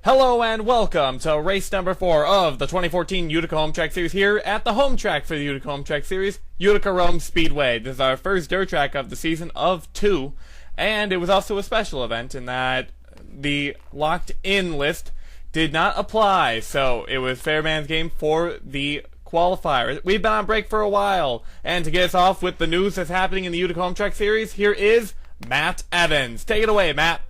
Hello and welcome to race number 4 of the 2014 Utica-Rome Series here at the home track for the Utica-Rome Series, Utica-Rome Speedway. This is our first dirt track of the season of 2, and it was also a special event in that the locked-in list did not apply, so it was fair man's game for the qualifier. We've been on break for a while, and to get us off with the news that's happening in the Utica-Rome Series, here is Matt Evans. Take it away, Matt.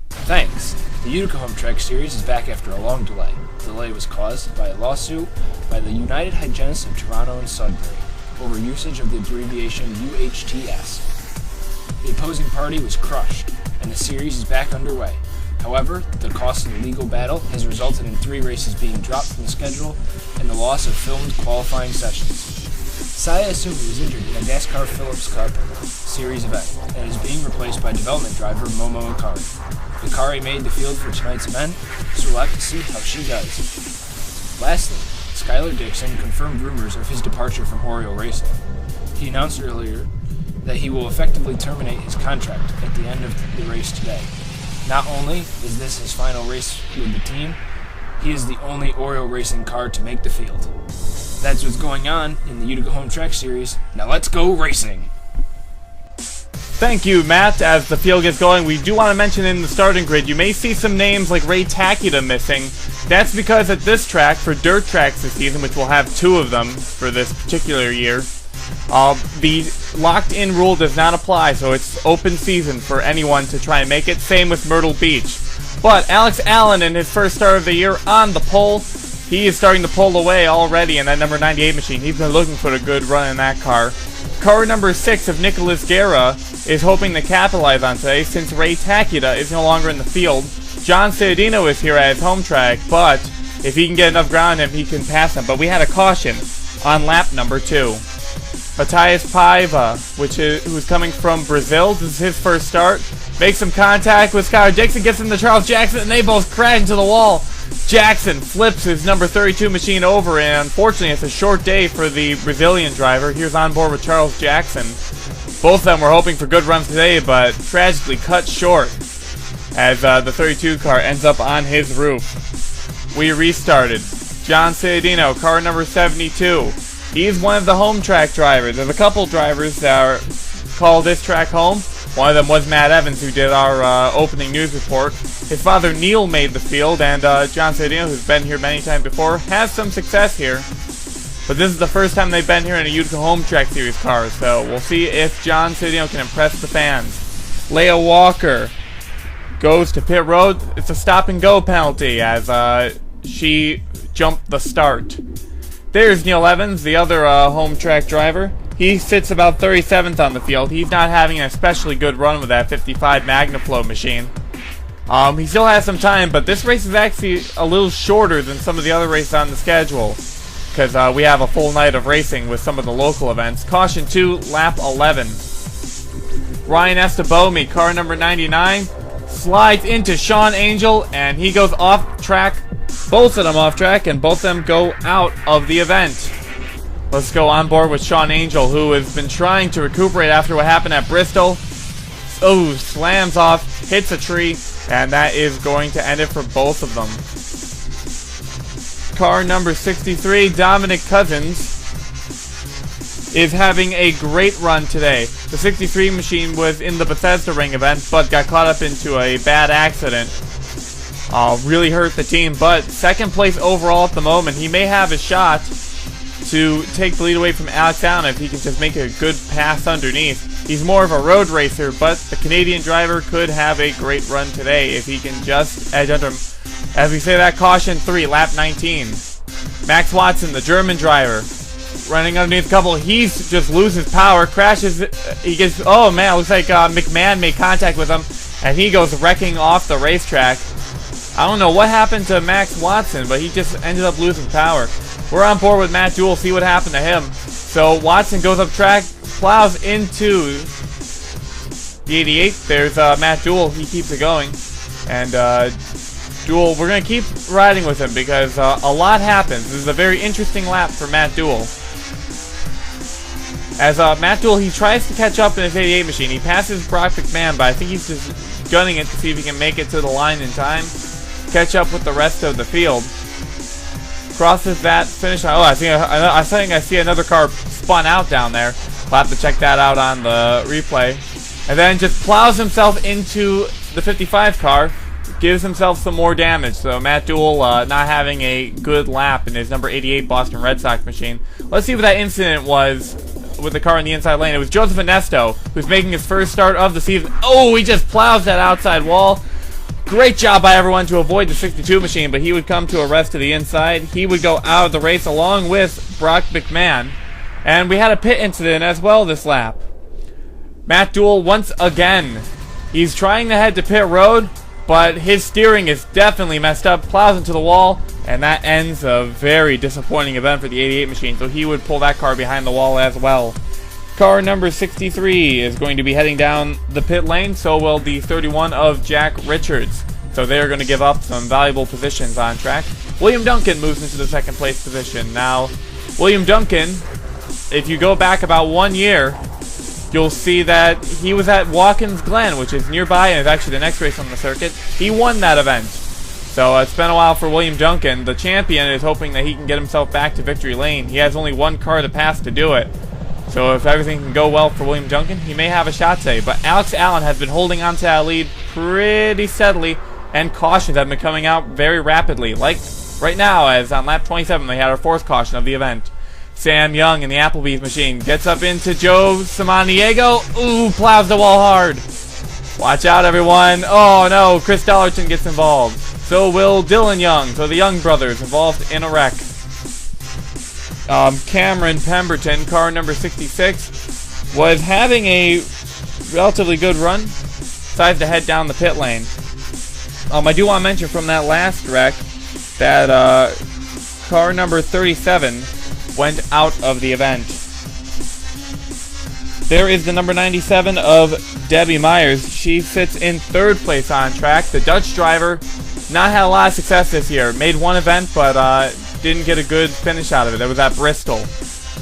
Thanks. The Utica-Rome Series is back after a long delay. The delay was caused by a lawsuit by the United Hygienists of Toronto and Sudbury over usage of the abbreviation UHTS. The opposing party was crushed, and the series is back underway. However, the cost of the legal battle has resulted in 3 races being dropped from the schedule and the loss of filmed qualifying sessions. Saya Asumi was injured in a NASCAR Phillips Cup Series event and is being replaced by development driver Momo Akari. Akari made the field for tonight's event, so we'll have to see how she does. Lastly, Skylar Dixon confirmed rumors of his departure from Oriole Racing. He announced earlier that he will effectively terminate his contract at the end of the race today. Not only is this his final race with the team, he is the only Oriole Racing car to make the field. That's what's going on in the Utica-Rome Series. Now let's go racing! Thank you, Matt. As the field gets going, we do want to mention in the starting grid, you may see some names like Ray Takita missing. That's because at this track, for dirt tracks this season, which we'll have 2 of them for this particular year, the locked-in rule does not apply, so it's open season for anyone to try and make it. Same with Myrtle Beach. But Alex Allen, in his first start of the year on the pole, he is starting to pull away already in that number 98 machine. He's been looking for a good run in that car. Car number 6 of Nicholas Guerra is hoping to capitalize on today since Ray Takita is no longer in the field. John Cittadino is here at his home track, but if he can get enough ground on him, he can pass him. But we had a caution on lap number 2. Matthias Paiva, who's coming from Brazil, this is his first start, makes some contact with Skylar Dixon, gets into Charles Jackson, and they both crash into the wall. Jackson flips his number 32 machine over, and unfortunately it's a short day for the Brazilian driver. He was on board with Charles Jackson. Both of them were hoping for good runs today, but tragically cut short as the 32 car ends up on his roof. We restarted. John Cittadino, car number 72. He's one of the home track drivers. There's a couple drivers that call this track home. One of them was Matt Evans, who did our opening news report. His father, Neil, made the field, and John Cittadino, who's been here many times before, has some success here. But this is the first time they've been here in a Utica-Rome Series car, so we'll see if John Cittadino can impress the fans. Leah Walker goes to pit road. It's a stop-and-go penalty as she jumped the start. There's Neil Evans, the other home track driver. He sits about 37th on the field. He's not having an especially good run with that 55 MagnaFlow machine. He still has some time, but this race is actually a little shorter than some of the other races on the schedule because we have a full night of racing with some of the local events. Caution 2, lap 11. Ryan Estabomi, car number 99, slides into Sean Angel, and he goes off track. Both of them off track, and both of them go out of the event. Let's go on board with Sean Angel, who has been trying to recuperate after what happened at Bristol. Oh, slams off, hits a tree, and that is going to end it for both of them. Car number 63, Dominic Cousins, is having a great run today. The 63 machine was in the Bethesda Ring event, but got caught up into a bad accident. Really hurt the team, but second place overall at the moment. He may have a shot to take the lead away from Alex Allen if he can just make a good pass underneath. He's more of a road racer, but the Canadian driver could have a great run today if he can just edge under him. As we say that, caution 3, lap 19. Max Watson, the German driver, running underneath a couple. He's just loses power, crashes. He gets, oh man, it looks like McMahon made contact with him, and he goes wrecking off the racetrack. I don't know what happened to Max Watson, but he just ended up losing power. We're on board with Matt Jewell, see what happened to him. So Watson goes up track, plows into the 88. There's Matt Jewell, he keeps it going. And Jewell, we're going to keep riding with him because a lot happens. This is a very interesting lap for Matt Jewell. As Matt Jewell, he tries to catch up in his 88 machine. He passes Brock McMahon, but I think he's just gunning it to see if he can make it to the line in time. catch up with the rest of the field. Crosses that finish line. Oh, I think I see another car spun out down there. We'll have to check that out on the replay. And then just plows himself into the 55 car, gives himself some more damage. So Matt Dool not having a good lap in his number 88 Boston Red Sox machine. Let's see what that incident was with the car in the inside lane. It was Joseph Ernesto, who's making his first start of the season. Oh, he just plows that outside wall. Great job by everyone to avoid the 62 machine, but he would come to a rest to the inside. He would go out of the race along with Brock McMahon. And we had a pit incident as well this lap. Matt Dool, once again, he's trying to head to pit road, but his steering is definitely messed up, plows into the wall, and that ends a very disappointing event for the 88 machine, so he would pull that car behind the wall as well. Car number 63 is going to be heading down the pit lane, so will the 31 of Jack Richards. So they're going to give up some valuable positions on track. William Duncan moves into the second place position. Now, William Duncan, if you go back about 1 year, you'll see that he was at Watkins Glen, which is nearby and is actually the next race on the circuit. He won that event. So it's been a while for William Duncan. The champion is hoping that he can get himself back to victory lane. He has only one car to pass to do it. So if everything can go well for William Duncan, he may have a shot today. But Alex Allen has been holding on to that lead pretty steadily, and cautions have been coming out very rapidly. Like right now, as on lap 27, they had our fourth caution of the event. Sam Young in the Applebee's machine gets up into Joe Samaniego. Ooh, plows the wall hard. Watch out, everyone. Oh no, Chris Dollarton gets involved. So will Dylan Young. So the Young brothers involved in a wreck. Cameron Pemberton, car number 66, was having a relatively good run. Decided to head down the pit lane. I do want to mention from that last wreck that car number 37 went out of the event. There is the number 97 of Debbie Myers. She sits in third place on track. The Dutch driver not had a lot of success this year. Made one event, but didn't get a good finish out of it. It was at Bristol,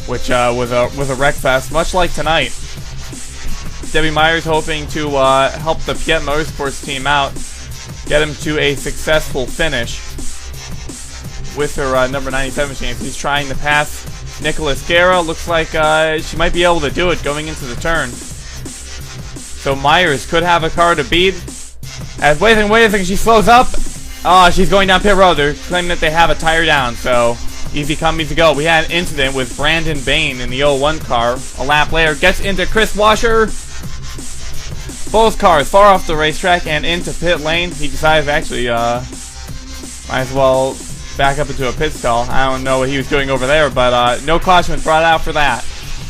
which was a wreck fest, much like tonight. Debbie Myers hoping to help the Piet Motorsports team out, get him to a successful finish with her number 97 machine. He's trying to pass Nicholas Guerra. Looks like she might be able to do it going into the turn. So Myers could have a car to beat. As wait a second, she slows up. Oh, she's going down pit road. They're claiming that they have a tire down, so easy come, easy go. We had an incident with Brandon Bain in the 01 car. A lap later, gets into Chris Washer. Both cars far off the racetrack and into pit lane. He decides actually, might as well back up into a pit stall. I don't know what he was doing over there, but no caution was brought out for that.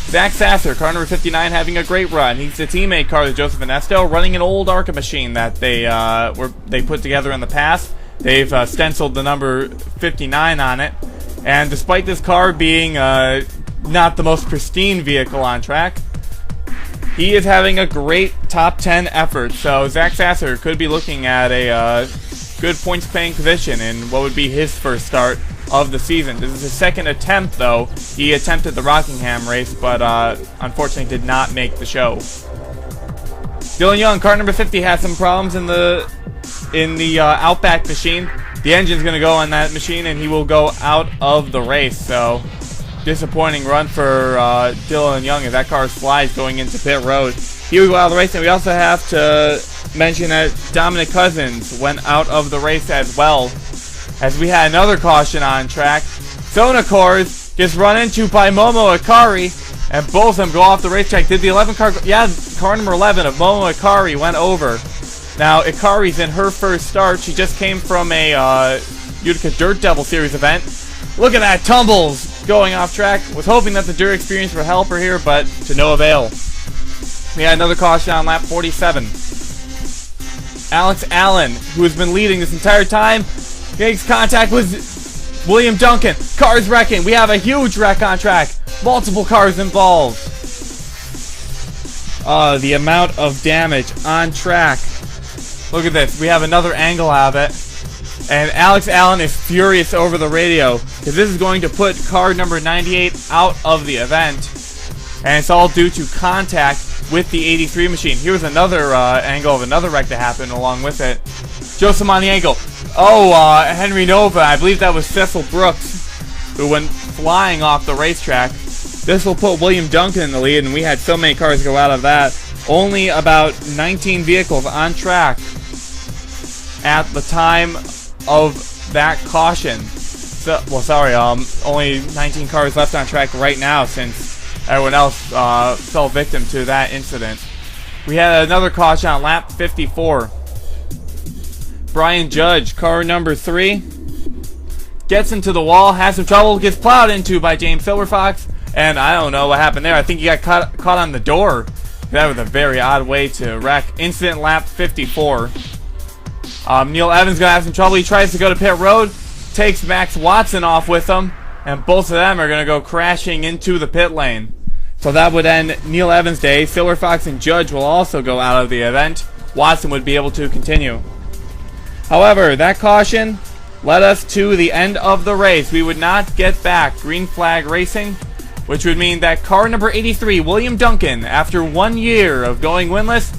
Zach Sasser, car number 59, having a great run. He's the teammate car to Joseph Ernesto, running an old ARCA machine that they put together in the past. They've stenciled the number 59 on it, and despite this car being not the most pristine vehicle on track, he is having a great top 10 effort. So Zach Sasser could be looking at a good points-paying position in what would be his first start of the season. This is his second attempt, though. He attempted the Rockingham race, but unfortunately did not make the show. Dylan Young, car number 50, has some problems in the Outback machine. The engine's going to go on that machine, and he will go out of the race. So, disappointing run for Dylan Young as that car slides going into pit road. He will go out of the race, and we also have to mention that Dominic Cousins went out of the race as well, as we had another caution on track. Sonacors gets run into by Momo Akari, and both of them go off the racetrack. Did the 11 car... Yeah, car number 11 of Momo Akari went over. Now, Ikari's in her first start. She just came from a Utica Dirt Devil Series event. Look at that, tumbles going off track. Was hoping that the dirt experience would help her here, but to no avail. We had another caution on lap 47. Alex Allen, who has been leading this entire time, makes contact with William Duncan. Cars wrecking. We have a huge wreck on track. Multiple cars involved. The amount of damage on track. Look at this. We have another angle of it. And Alex Allen is furious over the radio, because this is going to put car number 98 out of the event. And it's all due to contact with the 83 machine. Here's another angle of another wreck that happened along with it. Joe Samaniego. Henry Nova. I believe that was Cecil Brooks who went flying off the racetrack. This will put William Duncan in the lead, and we had so many cars go out of that. Only about 19 vehicles on track at the time of that caution. So, well, sorry, only 19 cars left on track right now since everyone else fell victim to that incident. We had another caution on lap 54. Brian Judge, car number 3, gets into the wall, has some trouble, gets plowed into by James Silverfox, and I don't know what happened there. I think he got caught on the door. That was a very odd way to wreck. Incident lap 54. Neil Evans gonna have some trouble. He tries to go to pit road, takes Max Watson off with him, and both of them are gonna go crashing into the pit lane. So that would end Neil Evans' day. Silverfox and Judge will also go out of the event. Watson would be able to continue. However, that caution led us to the end of the race. We would not get back green flag racing, which would mean that car number 83, William Duncan, after 1 year of going winless,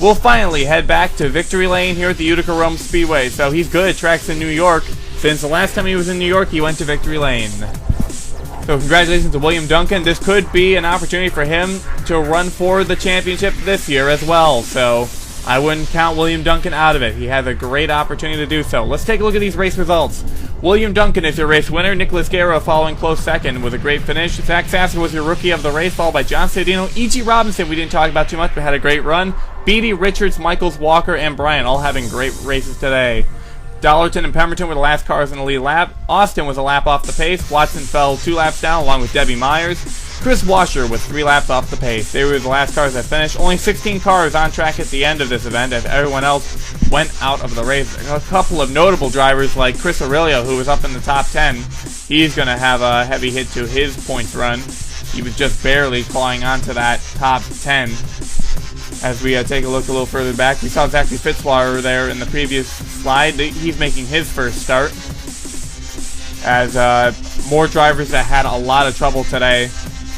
will finally head back to victory lane here at the Utica-Rome Speedway. So he's good at tracks in New York. Since the last time he was in New York, he went to victory lane. So congratulations to William Duncan. This could be an opportunity for him to run for the championship this year as well. So I wouldn't count William Duncan out of it. He has a great opportunity to do so. Let's take a look at these race results. William Duncan is your race winner. Nicholas Guerra following close second with a great finish. Zach Sasser was your rookie of the race, followed by John Cittadino. E.G. Robinson, we didn't talk about too much, but had a great run. Beatty, Richards, Michaels, Walker, and Bryan all having great races today. Dollarton and Pemberton were the last cars in the lead lap. Austin was a lap off the pace. Watson fell 2 laps down along with Debbie Myers. Chris Washer was 3 laps off the pace. They were the last cars that finished. Only 16 cars on track at the end of this event as everyone else went out of the race. A couple of notable drivers like Chris Aurelio, who was up in the top 10. He's going to have a heavy hit to his points run. He was just barely clawing onto that top 10. As we take a look a little further back, we saw Zachary Fitzwater there in the previous slide. He's making his first start. As more drivers that had a lot of trouble today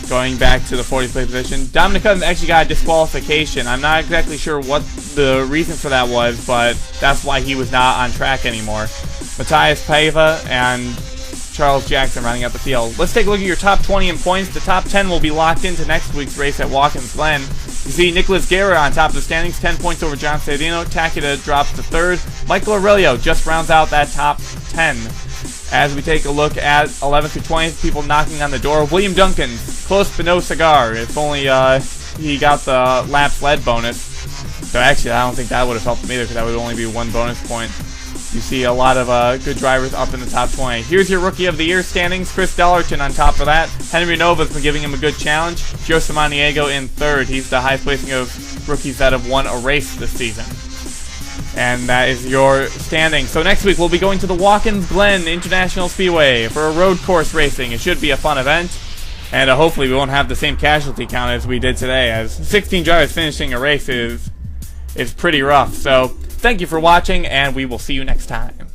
going back to the 40th place position. Dominic Cousins actually got a disqualification. I'm not exactly sure what the reason for that was, but that's why he was not on track anymore. Matthias Paiva and Charles Jackson rounding out the field. Let's take a look at your top 20 in points. The top 10 will be locked into next week's race at Watkins Glen. You see Nicholas Guerra on top of the standings, 10 points over John Cittadino. Takeda drops to 3rd. Michael Aurelio just rounds out that top 10. As we take a look at 11th through 20th, people knocking on the door. William Duncan, close but no cigar. If only he got the laps led bonus. So actually, I don't think that would have helped him either, because that would only be 1 bonus point. You see a lot of good drivers up in the top 20. Here's your Rookie of the Year standings. Chris Dollarton on top of that. Henry Nova's been giving him a good challenge. Joe Samaniego in 3rd. He's the highest placing of rookies that have won a race this season. And that is your standing. So next week we'll be going to the Watkins Glen International Speedway for a road course racing. It should be a fun event. And hopefully we won't have the same casualty count as we did today, as 16 drivers finishing a race is pretty rough. So thank you for watching, and we will see you next time.